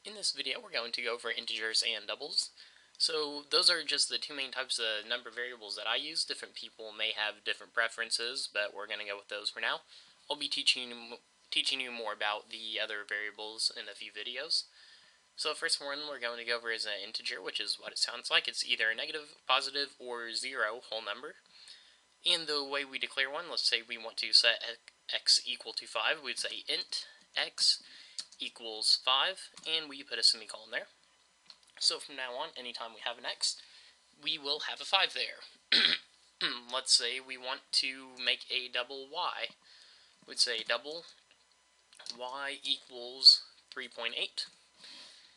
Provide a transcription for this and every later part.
In this video, we're going to go over integers and doubles. So those are just the two main types of number variables that I use. Different people may have different preferences, but we're going to go with those for now. I'll be teaching you more about the other variables in a few videos. So first one we're going to go over is an integer, which is what it sounds like. It's either a negative, positive, or zero whole number. And the way we declare one, let's say we want to set x equal to 5, we'd say int x equals 5, and we put a semicolon there. So from now on, anytime we have an x, we will have a 5 there. Let's say we want to make a double y. We'd say double y equals 3.8.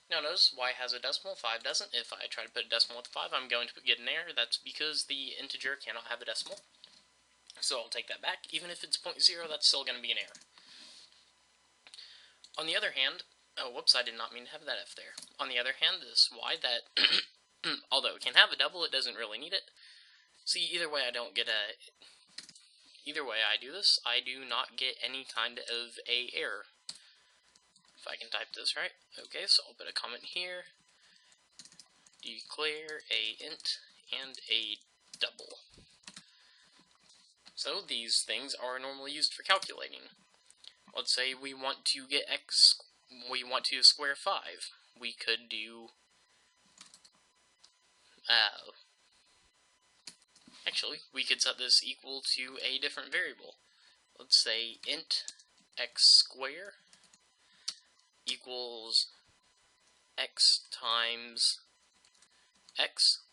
Now notice y has a decimal, 5 doesn't. If I try to put a decimal with 5, I'm going to get an error. That's because the integer cannot have a decimal. So I'll take that back. Even if it's 0.0, that's still going to be an error. On the other hand, oh, whoops, I did not mean to have that f there. On the other hand, this y that, although it can have a double, it doesn't really need it. See, either way I do this, I do not get any kind of a error. If I can type this right. Okay, so I'll put a comment here. Declare a int and a double. So these things are normally used for calculating. Let's say we want to get we want to square 5. We could do, actually, we could set this equal to a different variable. Let's say int x squared equals x times x,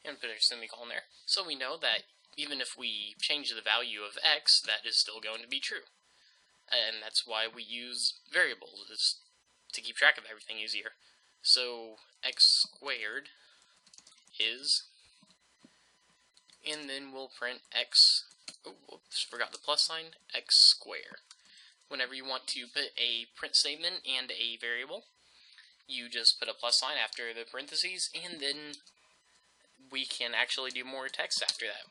and put a semicolon there. So we know that even if we change the value of x, that is still going to be true. And that's why we use variables, is to keep track of everything easier. So x squared is, and then we'll print x, oh, whoops, forgot the plus sign, x squared. Whenever you want to put a print statement and a variable, you just put a plus sign after the parentheses, and then we can actually do more text after that.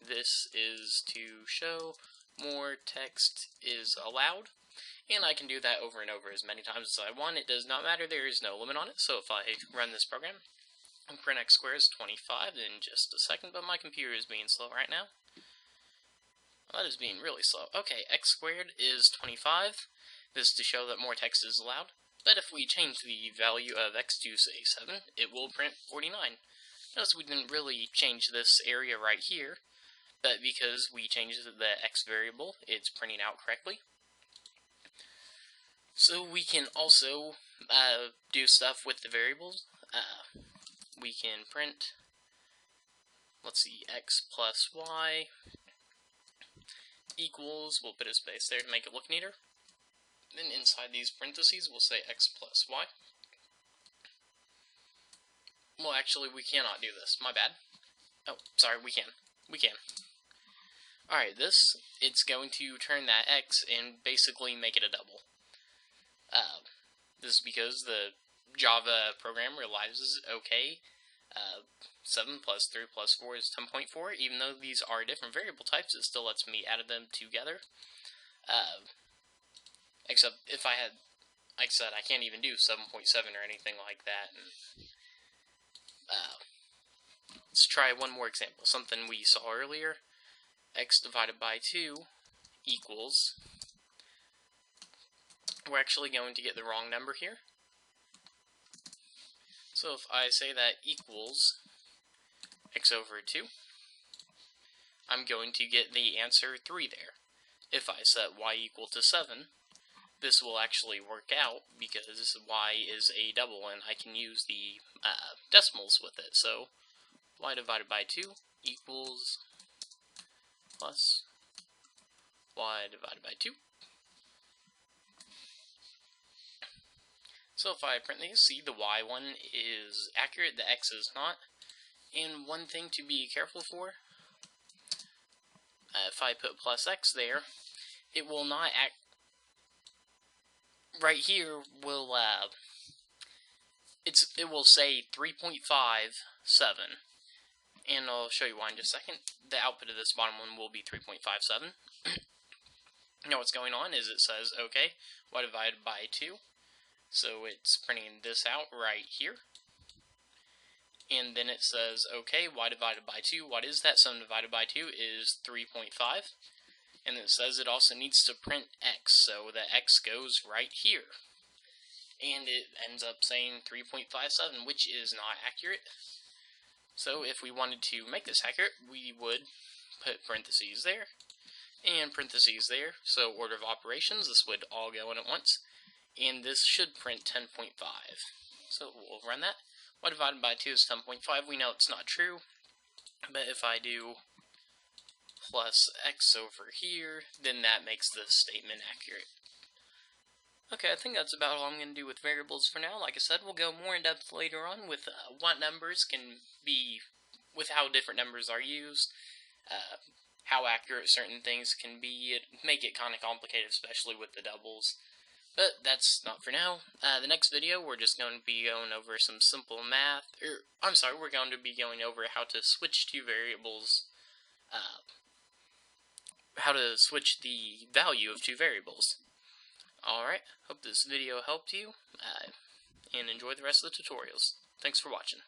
This is to show more text is allowed, and I can do that over and over as many times as I want. It does not matter, there is no limit on it. So if I run this program, and print x squared is 25 in just a second, but my computer is being slow right now. That is being really slow. Okay, x squared is 25. This is to show that more text is allowed. But if we change the value of x to, say, 7, it will print 49. Notice we didn't really change this area right here, but because we changed the x variable, it's printing out correctly. So we can also do stuff with the variables. We can print, let's see, x plus y equals, we'll put a space there to make it look neater. Then inside these parentheses, we'll say x plus y. Well, actually, we cannot do this. My bad. Oh, sorry, we can. We can. Alright, it's going to turn that x and basically make it a double. This is because the Java program realizes, okay, 7 plus 3 plus 4 is 10.4. Even though these are different variable types, it still lets me add them together. Except if I had, like I said, I can't even do 7.7 or anything like that. Let's try one more example, something we saw earlier. X divided by 2 equals, we're actually going to get the wrong number here. So if I say that equals x over 2, I'm going to get the answer 3 there. If I set y equal to 7, this will actually work out because y is a double and I can use the decimals with it. So y divided by 2 equals plus y divided by 2. So if I print these, see the y one is accurate, the x is not. And one thing to be careful for, if I put plus x there, it will not act, right here will, it will say 3.57, and I'll show you why in just a second. The output of this bottom one will be 3.57. Now what's going on is it says, okay, y divided by 2, So it's printing this out right here. And then it says, okay, y divided by 2, what is that? 7 divided by 2 is 3.5. And it says it also needs to print x, so the x goes right here. And it ends up saying 3.57, which is not accurate. So if we wanted to make this accurate, we would put parentheses there, and parentheses there. So order of operations, this would all go in at once. And this should print 10.5. So we'll run that. Y divided by 2 is 10.5. We know it's not true. But if I do plus x over here, then that makes the statement accurate. Okay, I think that's about all I'm going to do with variables for now. Like I said, we'll go more in depth later on with what numbers can be, with how different numbers are used, how accurate certain things can be. Make it kind of complicated, especially with the doubles. But that's not for now. The next video, we're just going to be going over some simple math, we're going to be going over how to switch two variables, how to switch the value of two variables. Alright, hope this video helped you, and enjoy the rest of the tutorials. Thanks for watching.